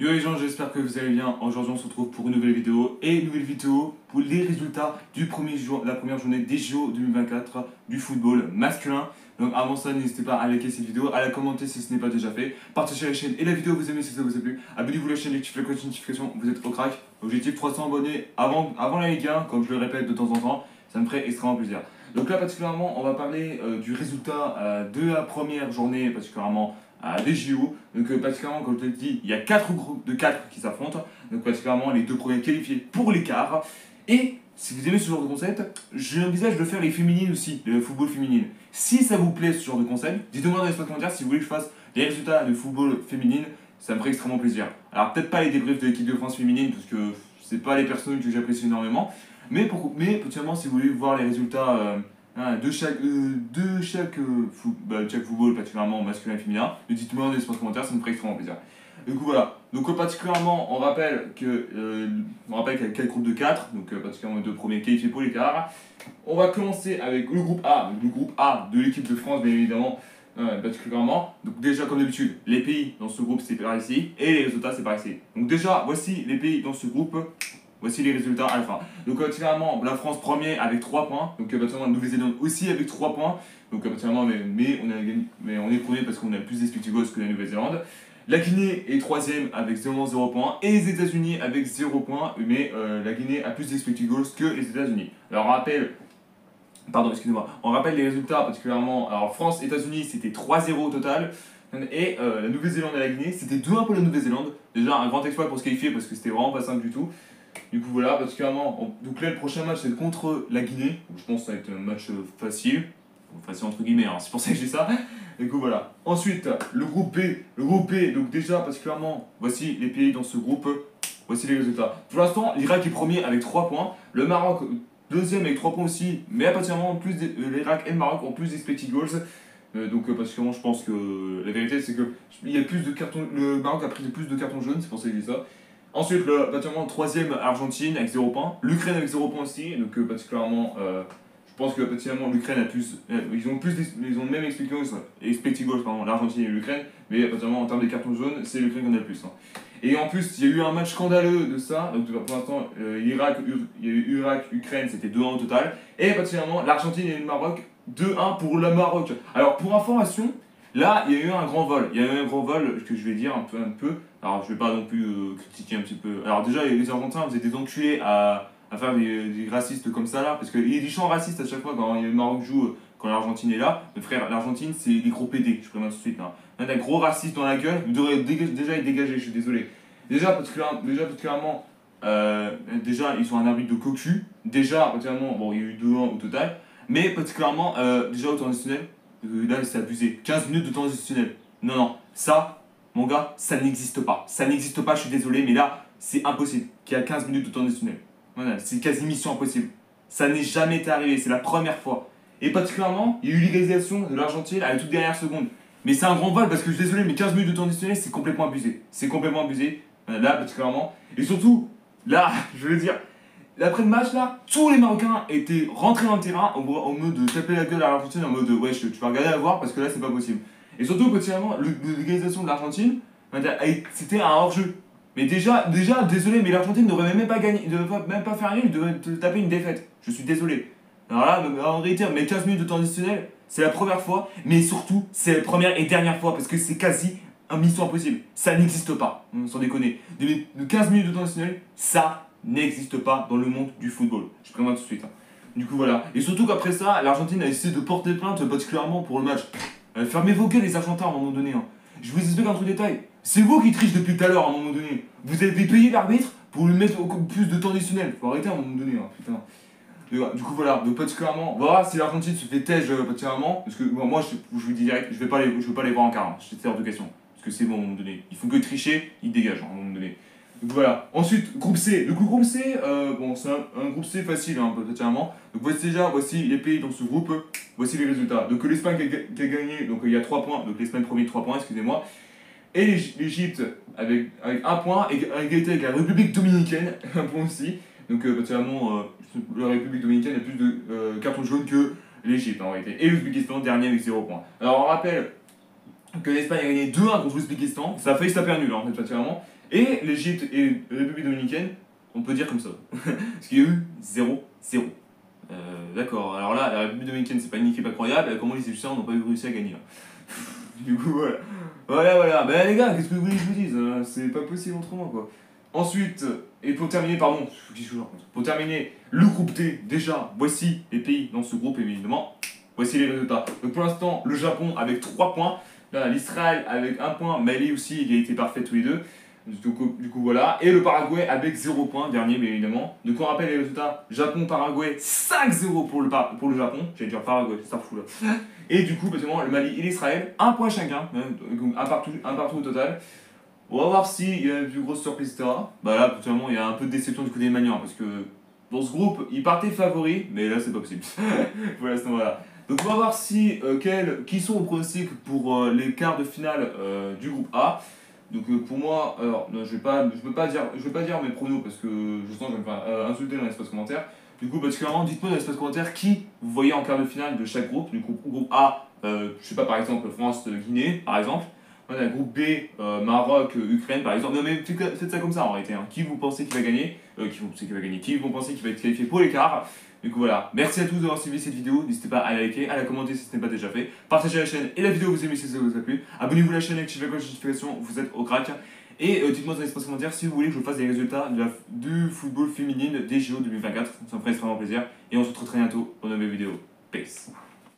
Yo les gens, j'espère que vous allez bien. Aujourd'hui, on se retrouve pour une nouvelle vidéo et une nouvelle vidéo pour les résultats du premier jour, la première journée des JO 2024 du football masculin. Donc avant ça, n'hésitez pas à liker cette vidéo, à la commenter si ce n'est pas déjà fait, partagez la chaîne et la vidéo vous aimez si ça vous a plu, abonnez-vous à la chaîne, activez la cloche de notification, vous êtes au crack. Objectif 300 abonnés avant la Ligue 1, comme je le répète de temps en temps, ça me ferait extrêmement plaisir. Donc là particulièrement, on va parler du résultat de la première journée, particulièrement des JO. Donc particulièrement, comme je te l'ai dit, il y a 4 groupes de 4 qui s'affrontent. Donc particulièrement les deux premiers qualifiés pour l'écart. Et si vous aimez ce genre de concept, j'envisage de faire les féminines aussi, le football féminine. Si ça vous plaît ce genre de concept, dites-moi dans les commentaires si vous voulez que je fasse des résultats de football féminine, ça me ferait extrêmement plaisir. Alors peut-être pas les débriefs de l'équipe de France féminine, parce que c'est pas les personnes que j'apprécie énormément, mais potentiellement si vous voulez voir les résultats de chaque football, particulièrement masculin et féminin, dites-moi dans les commentaires, ça me ferait extrêmement plaisir. Du coup voilà, donc particulièrement on rappelle qu'il y a 4 groupes de 4, donc particulièrement les deux premiers qualifiés pour l'écart. On va commencer avec le groupe A, donc le groupe A de l'équipe de France bien évidemment, particulièrement. Donc déjà comme d'habitude, les pays dans ce groupe c'est par ici, et les résultats c'est par ici. Donc déjà voici les pays dans ce groupe. Voici les résultats à la fin. Donc, particulièrement, la France premier avec 3 points. Donc, particulièrement, la Nouvelle-Zélande aussi avec 3 points. Donc, particulièrement, mais on est premier parce qu'on a plus d'expected goals que la Nouvelle-Zélande. La Guinée est troisième avec seulement 0 points. Et les États-Unis avec 0 points. Mais la Guinée a plus d'expected goals que les États-Unis. Alors, on rappelle les résultats particulièrement. Alors, France-États-Unis, c'était 3-0 au total. Et la Nouvelle-Zélande et la Guinée, c'était 2-1 pour la Nouvelle-Zélande. Déjà, un grand exploit pour se qualifier parce que c'était vraiment pas simple du tout. Du coup voilà, particulièrement, donc là le prochain match c'est contre la Guinée, donc je pense que ça va être un match facile, facile entre guillemets, hein, c'est pour ça que je dis ça. Du coup voilà. Ensuite, le groupe B, donc déjà particulièrement, voici les pays dans ce groupe, voici les résultats. Pour l'instant, l'Irak est premier avec 3 points, le Maroc deuxième avec 3 points aussi, mais particulièrement l'Irak et le Maroc ont plus d'expected goals. Donc particulièrement je pense que la vérité c'est que il y a plus de cartons, le Maroc a pris plus de cartons jaunes, c'est pour ça que je dis ça. Ensuite, particulièrement, troisième, Argentine avec 0 points. L'Ukraine avec 0 points aussi. Donc, particulièrement, je pense que particulièrement l'Ukraine a plus. Ils ont le même expected goals, pardon, l'Argentine et l'Ukraine. Mais particulièrement en termes de cartons jaunes, c'est l'Ukraine qui en a le plus. Hein. Et en plus, il y a eu un match scandaleux de ça. Donc, pour l'instant, il y a eu Irak-Ukraine, c'était 2-1 au total. Et particulièrement, l'Argentine et le Maroc, 2-1 pour le Maroc. Alors, pour information, là, il y a eu un grand vol. Il y a eu un grand vol que je vais dire un peu. Alors, je vais pas non plus critiquer un petit peu. Alors, déjà, les Argentins, vous êtes des enculés à faire des racistes comme ça là. Parce qu'il y a des chants racistes à chaque fois quand le Maroc joue, quand l'Argentine est là. Mais frère, l'Argentine, c'est des gros PD, je préviens tout de suite. Hein. On a un gros raciste dans la gueule. Vous devrez déjà être dégagé, je suis désolé. Particulièrement, déjà, ils ont un arbitre de cocu. Déjà, particulièrement, bon, il y a eu 2-1 au total. Mais particulièrement, déjà au temps additionnel, là, c'est abusé. 15 minutes de temps additionnel. Non, non, ça. Mon gars, ça n'existe pas. Ça n'existe pas, je suis désolé, mais là, c'est impossible qu'il y ait 15 minutes de temps additionnel. Voilà, c'est quasi mission impossible. Ça n'est jamais été arrivé, c'est la première fois. Et particulièrement, il y a eu l'égalisation de l'Argentine à la toute dernière seconde. Mais c'est un grand vol parce que je suis désolé, mais 15 minutes de temps additionnel, c'est complètement abusé. C'est complètement abusé, là, particulièrement. Et surtout, là, je veux dire, après le match, là, tous les Marocains étaient rentrés dans le terrain en mode de taper la gueule à l'Argentine, en mode ouais, tu vas regarder à voir parce que là, c'est pas possible. Et surtout, particulièrement, l'égalisation de l'Argentine, c'était un hors-jeu. Mais déjà, désolé, mais l'Argentine ne devrait même pas gagner, ne devrait même pas faire rien, il devrait te taper une défaite. Je suis désolé. Alors là, en réalité, mais 15 minutes de temps additionnel, c'est la première fois, mais surtout, c'est la première et dernière fois parce que c'est quasi une mission impossible. Ça n'existe pas, sans déconner. De 15 minutes de temps additionnel, ça n'existe pas dans le monde du football. Je préviens tout de suite. Hein. Du coup, voilà. Et surtout qu'après ça, l'Argentine a essayé de porter plainte, particulièrement pour le match. Fermez vos gueules, les Argentins, à un moment donné. Hein. Je vous explique un truc détail. C'est vous qui trichez depuis tout à l'heure, à un moment donné. Vous avez payé l'arbitre pour lui mettre plus de temps additionnel. Faut arrêter à un moment donné, hein, putain. Du coup, voilà. Donc, particulièrement, voilà, si l'Argentine se fait têche particulièrement, parce que moi, je vous dis direct, je veux pas les voir en quart. Hein. C'est hors de question. Parce que c'est bon, à un moment donné. Il faut que tricher, il dégage, hein, à un moment donné. Donc voilà. Ensuite, groupe C. Donc le groupe C, bon, c'est un groupe C facile, hein, particulièrement. Donc voici les pays dans ce groupe. Voici les résultats. Donc l'Espagne qui a gagné, donc il y a 3 points. Donc l'Espagne premier 3 points, excusez-moi. Et l'Égypte avec 1 point, et égalité avec la République Dominicaine, 1 point aussi. Donc particulièrement, la République Dominicaine a plus de cartons jaunes que l'Égypte en réalité. Et l'Ouzbékistan dernier avec 0 points. Alors on rappelle que l'Espagne a gagné 2-1 contre l'Ouzbékistan. Ça a failli se taper un nul, en fait, particulièrement. Et l'Égypte et la République dominicaine, on peut dire comme ça. Parce qu'il y a eu 0-0. D'accord, alors là, la République dominicaine, c'est pas une équipe incroyable. Comment les Égyptiens n'ont pas réussi à gagner là. Du coup, voilà. Voilà. Ben les gars, qu'est-ce que vous voulez que je vous dise, c'est pas possible autrement, quoi. Ensuite, et pour terminer, pardon, pour terminer, le groupe D, déjà, voici les pays dans ce groupe, évidemment. Voici les résultats. Donc pour l'instant, le Japon avec 3 points. Là, l'Israël avec 1 point. Mali aussi, égalité parfaite tous les deux. Du coup, voilà. Et le Paraguay avec 0 point, dernier, mais évidemment. Donc on rappelle les résultats. Japon-Paraguay, 5-0 pour le Japon. J'allais dire Paraguay, c'est ça fou là. Et du coup, effectivement, le Mali et l'Israël, 1 point chacun. Un partout au total. On va voir s'il y a une plus grosse surprise, etc. Bah là, actuellement, il y a un peu de déception du côté des Maniens, parce que dans ce groupe, ils partaient favoris, mais là, c'est pas possible. Voilà, voilà. Donc on va voir si, qui sont aux pronostics pour les quarts de finale du groupe A. Donc pour moi, alors non, je vais pas dire mes pronos parce que je sens que je vais me faire insulter dans l'espace commentaire. Du coup, particulièrement, dites-moi dans l'espace commentaire qui vous voyez en quart de finale de chaque groupe. Du coup, groupe A, je sais pas, par exemple France-Guinée, par exemple. On a groupe B, Maroc-Ukraine, par exemple. Non mais faites ça comme ça en réalité. Hein. Qui vous pensez qui va gagner Qui vous pensez qui va être qualifié pour les quarts. Du coup voilà, merci à tous d'avoir suivi cette vidéo, n'hésitez pas à la liker, à la commenter si ce n'est pas déjà fait, partagez la chaîne et la vidéo vous aimez si ça vous a plu, abonnez-vous à la chaîne, activez la cloche de notification, vous êtes au crack, et dites-moi dans l'espace commentaire si vous voulez que je fasse des résultats du football féminine des JO 2024, ça me ferait extrêmement plaisir, et on se retrouve très bientôt pour une nouvelle vidéo. Peace.